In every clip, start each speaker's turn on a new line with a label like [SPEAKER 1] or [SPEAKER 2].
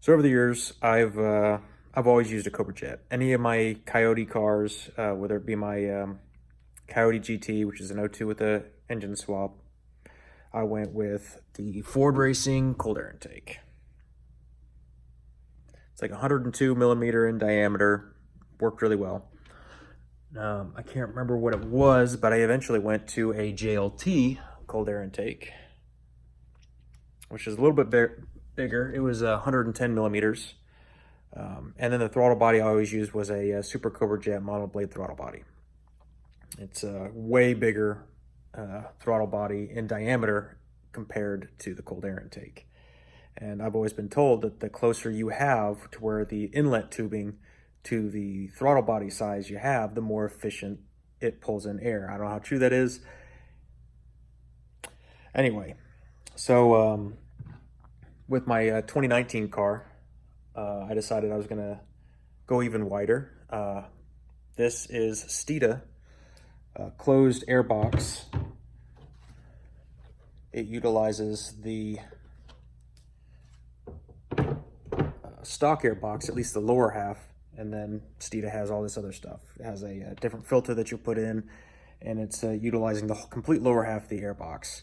[SPEAKER 1] So over the years, I've always used a Cobra Jet. Any of my Coyote cars, whether it be my Coyote GT, which is an O2 with a engine swap, I went with the Ford Racing cold air intake. It's like 102 millimeter in diameter, worked really well. I can't remember what it was, but I eventually went to a JLT cold air intake, which is a little bit bigger. It was 110 millimeters. And then the throttle body I always used was a Super Cobra Jet monoblade throttle body. It's a way bigger throttle body in diameter compared to the cold air intake. And I've always been told that the closer you have to where the inlet tubing to the throttle body size you have, the more efficient it pulls in air. I don't know how true that is. Anyway, so with my 2019 car, I decided I was gonna go even wider. This is Steeda closed air box. It utilizes the stock air box, at least the lower half, and then Steeda has all this other stuff. It has a different filter that you put in, and it's utilizing the complete lower half of the air box.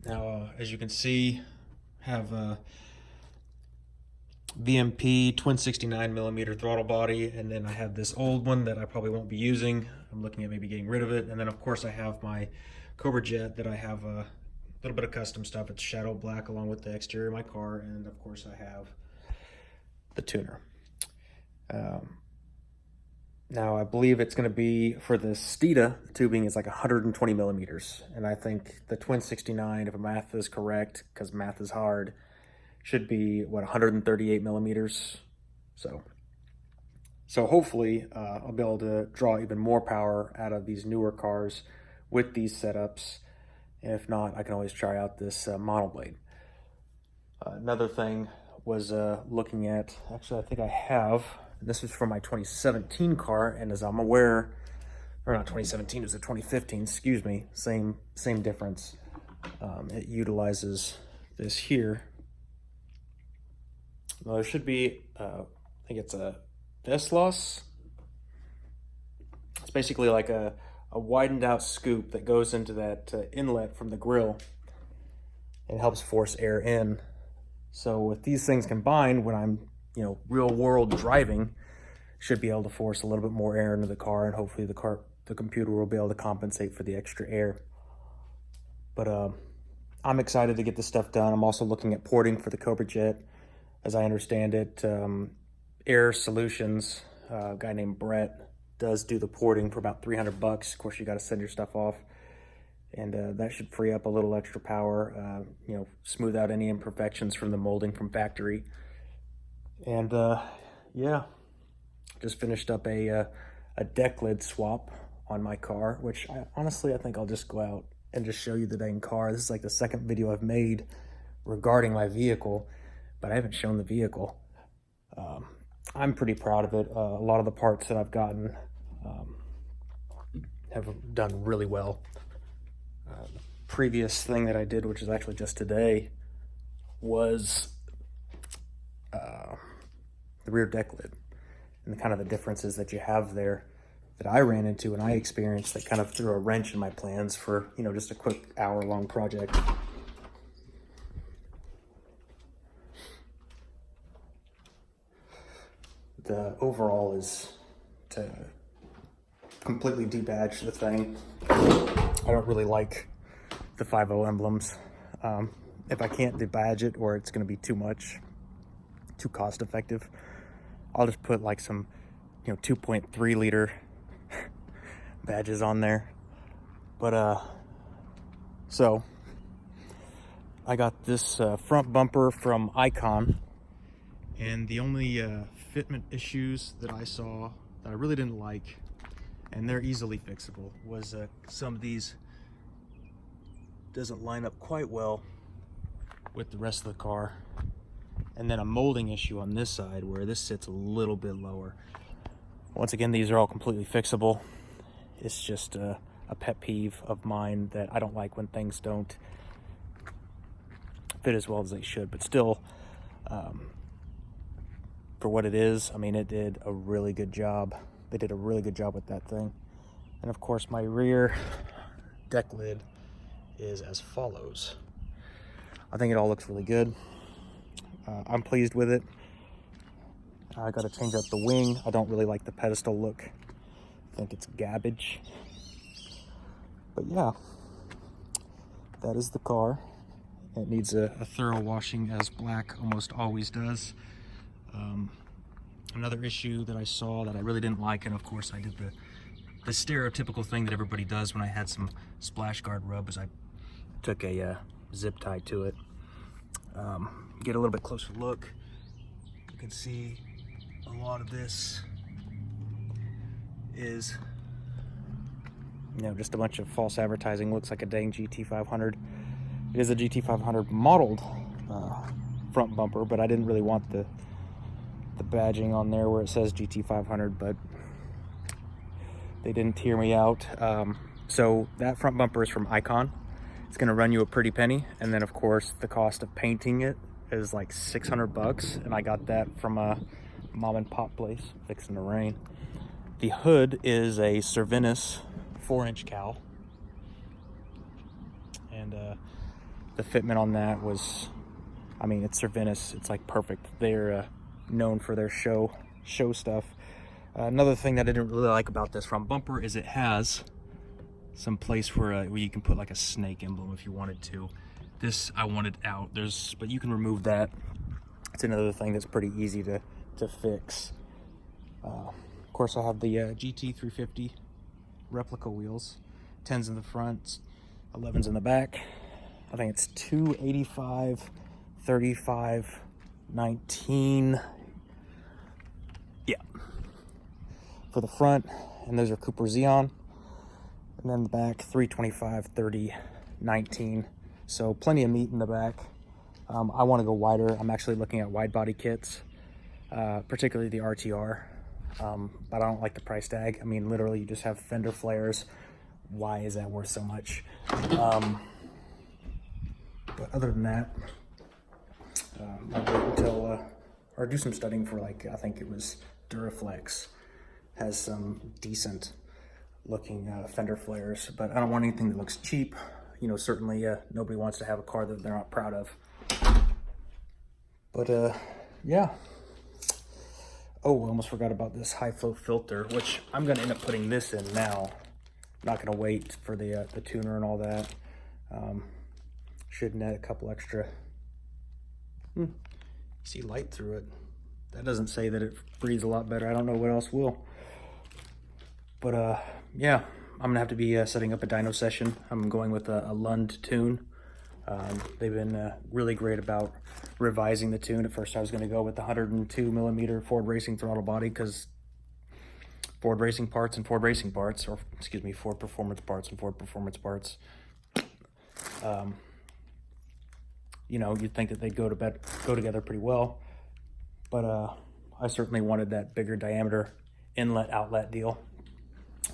[SPEAKER 1] Now, as you can see, have a VMP twin 69 millimeter throttle body, and then I have this old one that I probably won't be using. I'm looking at maybe getting rid of it. And then of course I have my Cobra Jet that I have a little bit of custom stuff. It's shadow black along with the exterior of my car, and of course I have the tuner. Now I believe it's going to be, for the Steeda, the tubing is like 120 millimeters, and I think the twin 69, if math is correct, because math is hard, should be what, 138 millimeters. So hopefully I'll be able to draw even more power out of these newer cars with these setups. And if not, I can always try out this monoblade. Another thing was looking at, actually I think I have, this is for my 2017 car, and as I'm aware, or not 2017, it was a 2015, excuse me, same difference. It utilizes this here. Well, there should be, I think it's a Veslos. It's basically like a widened out scoop that goes into that inlet from the grill and helps force air in. So with these things combined, when I'm, real world driving, should be able to force a little bit more air into the car, and hopefully the computer will be able to compensate for the extra air. But I'm excited to get this stuff done. I'm also looking at porting for the Cobra Jet. As I understand it, Air Solutions, a guy named Brett, does do the porting for about 300 bucks. Of course, you got to send your stuff off, and that should free up a little extra power, smooth out any imperfections from the molding from factory. And yeah, just finished up a deck lid swap on my car, which honestly I think I'll just go out and just show you the dang car. This is like the second video I've made regarding my vehicle, but I haven't shown the vehicle. I'm pretty proud of it. A lot of the parts that I've gotten have done really well. The previous thing that I did, which is actually just today, was the rear deck lid, and kind of the differences that you have there that I ran into and I experienced that kind of threw a wrench in my plans for, just a quick hour-long project. The overall is to completely debadge the thing. I don't really like the 5.0 emblems. If I can't debadge it, or it's going to be too cost effective, I'll just put like some 2.3 liter badges on there. But so I got this front bumper from Icon, and the only fitment issues that I saw that I really didn't like, and they're easily fixable, was some of these doesn't line up quite well with the rest of the car, and then a molding issue on this side where this sits a little bit lower. Once again, these are all completely fixable. It's just a pet peeve of mine that I don't like when things don't fit as well as they should, but still, for what it is, I mean, it did a really good job. They did a really good job with that thing. And of course, my rear deck lid is as follows. I think it all looks really good. I'm pleased with it. I got to change up the wing. I don't really like the pedestal look. I think it's garbage. But yeah, that is the car. It needs a thorough washing, as black almost always does. Another issue that I saw that I really didn't like, and of course I did the stereotypical thing that everybody does when I had some splash guard rub, is I took a zip tie to it. Get a little bit closer look. You can see a lot of this is, you know, just a bunch of false advertising. Looks like a dang GT500. It is a GT500 modeled front bumper, but I didn't really want the badging on there where it says GT500, but they didn't hear me out. So that front bumper is from Icon. It's gonna run you a pretty penny, and then of course the cost of painting it is like 600 bucks, and I got that from a mom and pop place fixing the rain. The hood is a Cervinus 4-inch cowl, and the fitment on that was, I mean, it's Cervinus, it's like perfect. They're known for their show stuff. Another thing that I didn't really like about this front bumper is it has some place where you can put like a snake emblem if you wanted to. This I wanted out. But you can remove that. It's another thing that's pretty easy to fix. Of course, I have the GT350 replica wheels, 10s in the front, 11s in the back. I think it's 285, 35, 19. Yeah, for the front, and those are Cooper Xeon. And then the back, 325, 30, 19. So plenty of meat in the back. I want to go wider. I'm actually looking at wide body kits, particularly the RTR. But I don't like the price tag. I mean, literally, you just have fender flares. Why is that worth so much? But other than that, I'll wait until, or do some studying for, like, I think it was Duraflex has some decent looking fender flares, but I don't want anything that looks cheap. You know, certainly nobody wants to have a car that they're not proud of. But yeah. Oh, I almost forgot about this high flow filter, which I'm gonna end up putting this in now. I'm not gonna wait for the tuner and all that. Should net a couple extra. See light through it. That doesn't say that it breathes a lot better. I don't know what else will. But yeah, I'm gonna have to be setting up a dyno session. I'm going with a Lund tune. They've been really great about revising the tune. At first I was gonna go with the 102 millimeter Ford Racing throttle body, because Ford Racing parts and Ford Racing parts, or excuse me, Ford Performance parts and Ford Performance parts. You know, you'd think that they'd go together pretty well, but I certainly wanted that bigger diameter inlet outlet deal.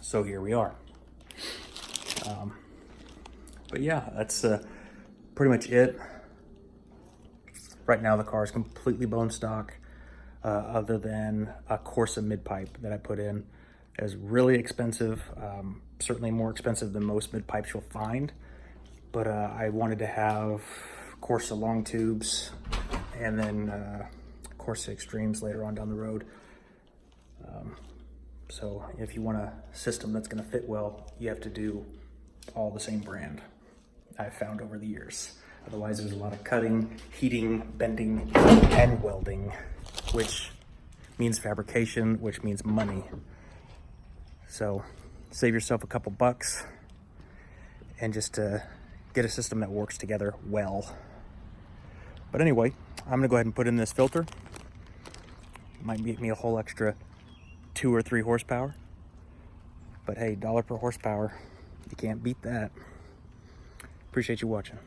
[SPEAKER 1] So here we are. But yeah, that's pretty much it. Right now the car is completely bone stock, other than a Corsa mid-pipe that I put in. It is really expensive, certainly more expensive than most mid-pipes you'll find. But I wanted to have Corsa long tubes, and then Corsa Extremes later on down the road. So if you want a system that's going to fit well, you have to do all the same brand, I've found over the years. Otherwise, there's a lot of cutting, heating, bending, and welding, which means fabrication, which means money. So save yourself a couple bucks and just get a system that works together well. But anyway, I'm gonna go ahead and put in this filter. Might get me a whole extra 2 or 3 horsepower. But hey, $1 per horsepower, you can't beat that. Appreciate you watching.